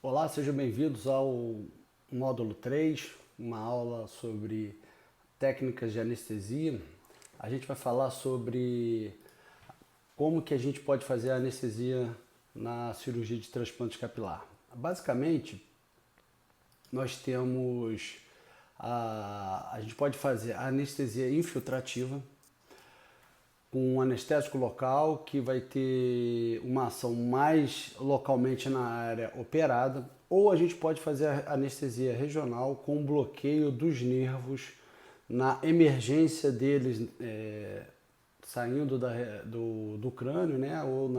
Olá, sejam bem-vindos ao módulo 3, uma aula sobre técnicas de anestesia. A gente vai falar sobre como que a gente pode fazer a anestesia na cirurgia de transplante capilar. Basicamente, nós temos a gente pode fazer a anestesia infiltrativa com um anestésico local que vai ter uma ação mais localmente na área operada, ou a gente pode fazer a anestesia regional com bloqueio dos nervos na emergência deles, saindo do crânio, né, ou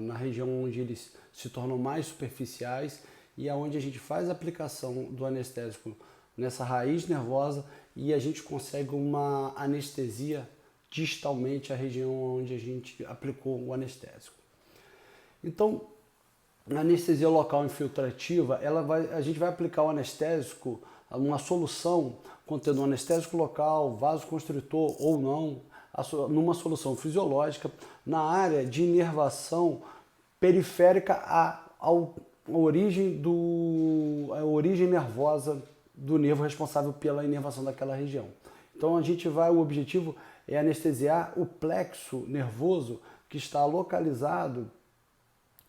na região onde eles se tornam mais superficiais e aonde a gente faz a aplicação do anestésico nessa raiz nervosa e a gente consegue uma anestesia distalmente a região onde a gente aplicou o anestésico. Então, na anestesia local infiltrativa, a gente vai aplicar o anestésico, uma solução contendo um anestésico local, vasoconstritor ou não, numa solução fisiológica, na área de inervação periférica à origem nervosa do nervo responsável pela inervação daquela região. Então o objetivo é anestesiar o plexo nervoso que está localizado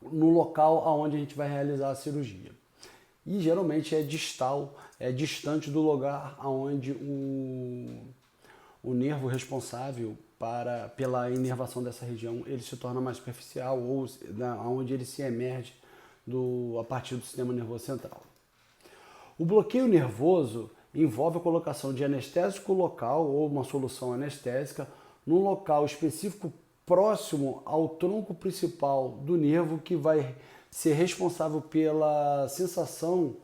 no local onde a gente vai realizar a cirurgia. E geralmente é distal, é distante do lugar onde o nervo responsável pela inervação dessa região ele se torna mais superficial ou onde ele se emerge a partir do sistema nervoso central. O bloqueio nervoso envolve a colocação de anestésico local ou uma solução anestésica num local específico próximo ao tronco principal do nervo que vai ser responsável pela sensação,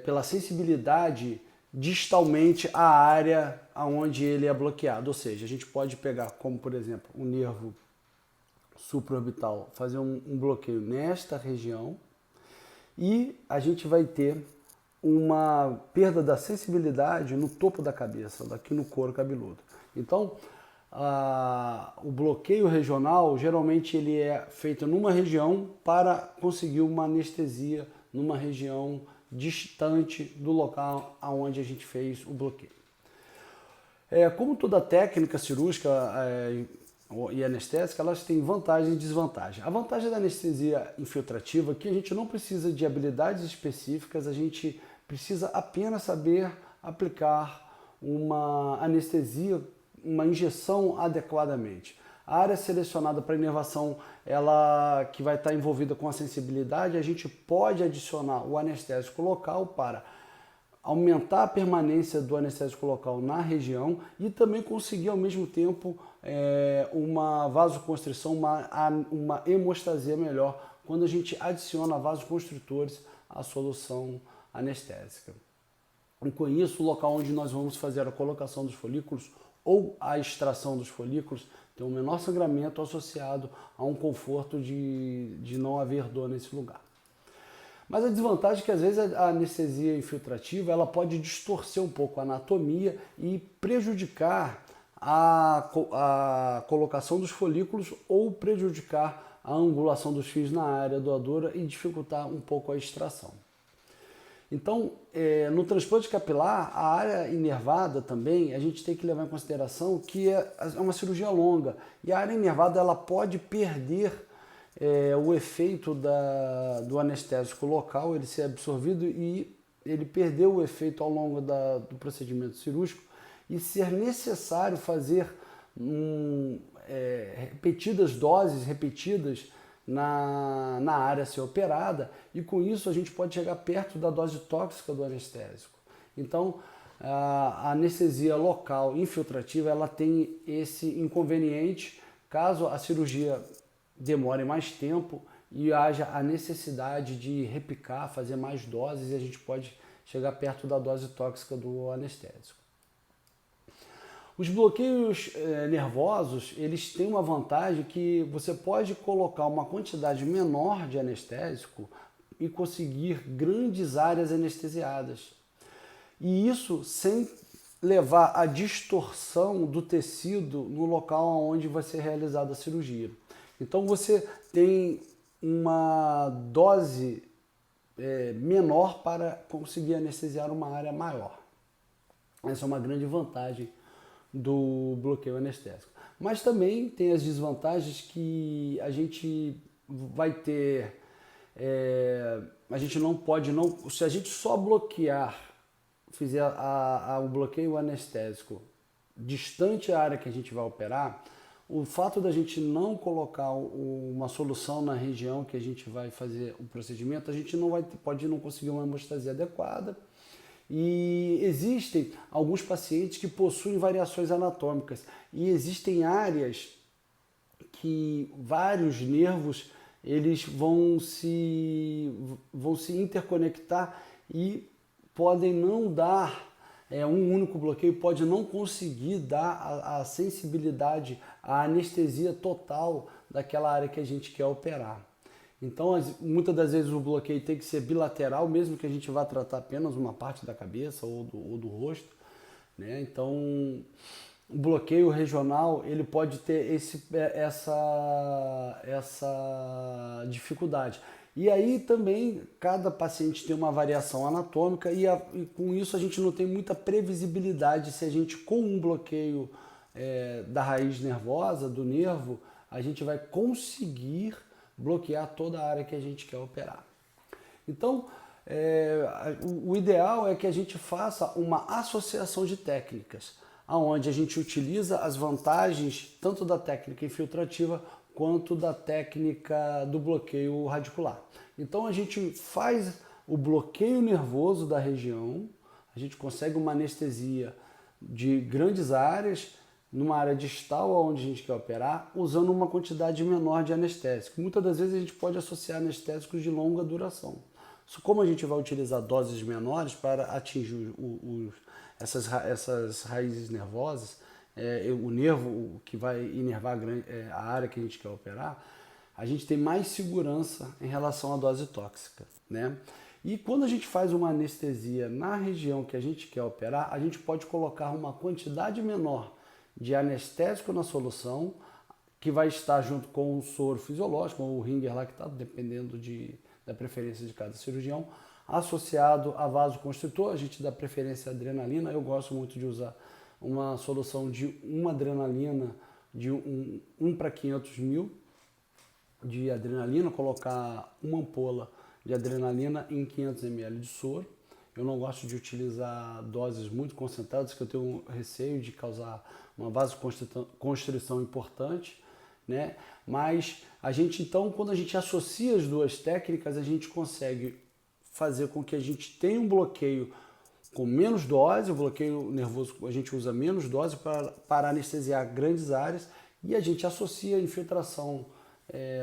pela sensibilidade distalmente à área onde ele é bloqueado. Ou seja, a gente pode pegar como, por exemplo, um nervo supraorbital, fazer um bloqueio nesta região e a gente vai ter uma perda da sensibilidade no topo da cabeça, daqui no couro cabeludo. Então, o bloqueio regional, geralmente ele é feito numa região para conseguir uma anestesia numa região distante do local onde a gente fez o bloqueio. Como toda técnica cirúrgica e anestésica, elas têm vantagem e desvantagem. A vantagem da anestesia infiltrativa é que a gente não precisa de habilidades específicas, a gente precisa apenas saber aplicar uma anestesia, uma injeção adequadamente. A área selecionada para inervação, ela que vai estar envolvida com a sensibilidade, a gente pode adicionar o anestésico local para aumentar a permanência do anestésico local na região e também conseguir ao mesmo tempo uma vasoconstrição, uma hemostasia melhor quando a gente adiciona vasoconstritores à solução anestésica. E com isso, o local onde nós vamos fazer a colocação dos folículos ou a extração dos folículos tem um menor sangramento associado a um conforto de não haver dor nesse lugar. Mas a desvantagem é que às vezes a anestesia infiltrativa ela pode distorcer um pouco a anatomia e prejudicar a colocação dos folículos ou prejudicar a angulação dos fios na área doadora e dificultar um pouco a extração. Então, no transplante capilar, a área inervada também, a gente tem que levar em consideração que é uma cirurgia longa e a área inervada ela pode perder o efeito do anestésico local, ele ser absorvido e ele perdeu o efeito ao longo do procedimento cirúrgico e ser necessário fazer doses repetidas na área a ser operada e com isso a gente pode chegar perto da dose tóxica do anestésico. Então, a anestesia local infiltrativa ela tem esse inconveniente caso a cirurgia demore mais tempo e haja a necessidade de repicar, fazer mais doses e a gente pode chegar perto da dose tóxica do anestésico. Os bloqueios nervosos, eles têm uma vantagem que você pode colocar uma quantidade menor de anestésico e conseguir grandes áreas anestesiadas. E isso sem levar à distorção do tecido no local onde vai ser realizada a cirurgia. Então você tem uma dose menor para conseguir anestesiar uma área maior. Essa é uma grande vantagem do bloqueio anestésico. Mas também tem as desvantagens que a gente vai ter, a gente não pode, se a gente só bloquear, fizer o bloqueio anestésico distante da área que a gente vai operar, o fato da gente não colocar uma solução na região que a gente vai fazer o procedimento, a gente pode não conseguir uma hemostasia adequada. E existem alguns pacientes que possuem variações anatômicas e existem áreas que vários nervos eles vão se interconectar e podem não dar, um único bloqueio pode não conseguir dar a sensibilidade, a anestesia total daquela área que a gente quer operar. Então, muitas das vezes o bloqueio tem que ser bilateral, mesmo que a gente vá tratar apenas uma parte da cabeça ou do rosto, né? Então, o bloqueio regional ele pode ter essa dificuldade. E aí também cada paciente tem uma variação anatômica e com isso a gente não tem muita previsibilidade se a gente com um bloqueio da raiz nervosa, do nervo, a gente vai conseguir bloquear toda a área que a gente quer operar. Então, o ideal é que a gente faça uma associação de técnicas, onde a gente utiliza as vantagens tanto da técnica infiltrativa quanto da técnica do bloqueio radicular. Então a gente faz o bloqueio nervoso da região, a gente consegue uma anestesia de grandes áreas, numa área distal onde a gente quer operar, usando uma quantidade menor de anestésico. Muitas das vezes a gente pode associar anestésicos de longa duração. Como a gente vai utilizar doses menores para atingir essas raízes nervosas, o nervo que vai inervar a área que a gente quer operar, a gente tem mais segurança em relação à dose tóxica, né? E quando a gente faz uma anestesia na região que a gente quer operar, a gente pode colocar uma quantidade menor de anestésico na solução, que vai estar junto com o soro fisiológico, ou o Ringer lactato, dependendo da preferência de cada cirurgião, associado a vasoconstritor, a gente dá preferência à adrenalina. Eu gosto muito de usar uma solução de uma adrenalina de 1 para 500 mil de adrenalina, colocar uma ampola de adrenalina em 500 ml de soro. Eu não gosto de utilizar doses muito concentradas, que eu tenho receio de causar uma vasoconstrição importante, né? Mas então, quando a gente associa as duas técnicas, a gente consegue fazer com que a gente tenha um bloqueio com menos dose, o bloqueio nervoso a gente usa menos dose para anestesiar grandes áreas, e a gente associa a infiltração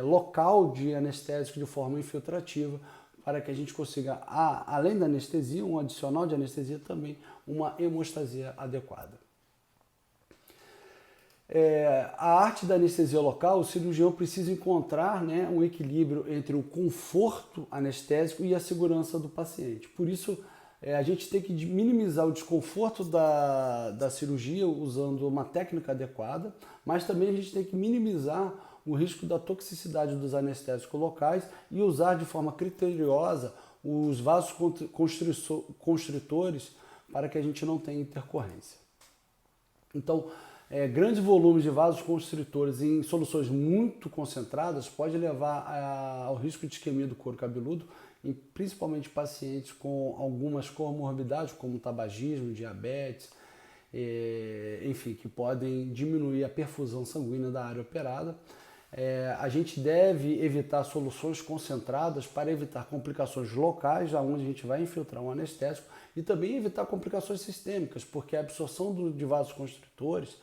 local de anestésico de forma infiltrativa, para que a gente consiga, além da anestesia, um adicional de anestesia também, uma hemostasia adequada. A arte da anestesia local, o cirurgião precisa encontrar, né, um equilíbrio entre o conforto anestésico e a segurança do paciente. Por isso, a gente tem que minimizar o desconforto da cirurgia usando uma técnica adequada, mas também a gente tem que minimizar o risco da toxicidade dos anestésicos locais e usar de forma criteriosa os vasoconstritores para que a gente não tenha intercorrência. Então, grandes volumes de vasoconstritores em soluções muito concentradas pode levar ao risco de isquemia do couro cabeludo, principalmente pacientes com algumas comorbidades, como tabagismo, diabetes, enfim, que podem diminuir a perfusão sanguínea da área operada. A gente deve evitar soluções concentradas para evitar complicações locais, onde a gente vai infiltrar um anestésico, e também evitar complicações sistêmicas, porque a absorção de vasoconstritores,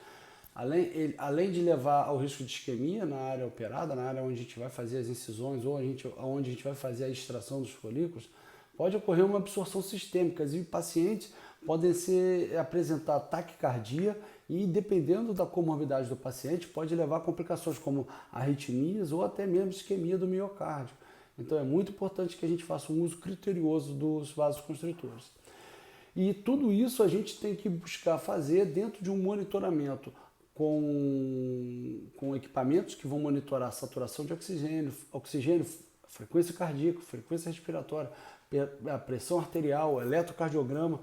além de levar ao risco de isquemia na área operada, na área onde a gente vai fazer as incisões ou onde a gente vai fazer a extração dos folículos, pode ocorrer uma absorção sistêmica e pacientes podem apresentar taquicardia e, dependendo da comorbidade do paciente, pode levar a complicações como arritmias ou até mesmo isquemia do miocárdio. Então é muito importante que a gente faça um uso criterioso dos vasoconstritores. E tudo isso a gente tem que buscar fazer dentro de um monitoramento com equipamentos que vão monitorar a saturação de oxigênio, frequência cardíaca, frequência respiratória, a pressão arterial, eletrocardiograma,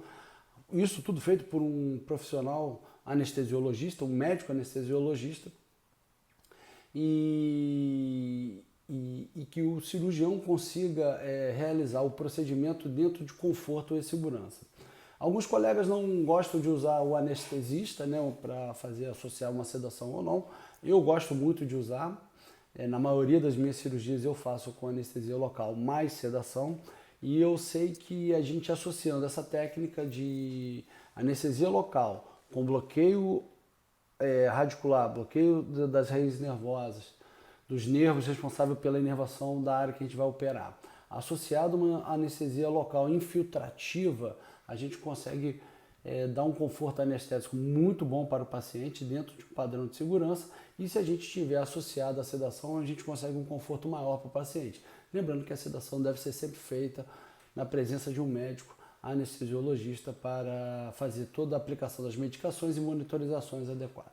isso tudo feito por um profissional anestesiologista, um médico anestesiologista, e que o cirurgião consiga realizar o procedimento dentro de conforto e segurança. Alguns colegas não gostam de usar o anestesista, né, para associar uma sedação ou não. Eu gosto muito de usar. Na maioria das minhas cirurgias eu faço com anestesia local mais sedação. E eu sei que a gente associando essa técnica de anestesia local com bloqueio radicular, bloqueio das raízes nervosas, dos nervos responsáveis pela inervação da área que a gente vai operar, associado a uma anestesia local infiltrativa, a gente consegue dar um conforto anestésico muito bom para o paciente dentro de um padrão de segurança, e se a gente tiver associado à sedação, a gente consegue um conforto maior para o paciente. Lembrando que a sedação deve ser sempre feita na presença de um médico anestesiologista para fazer toda a aplicação das medicações e monitorizações adequadas.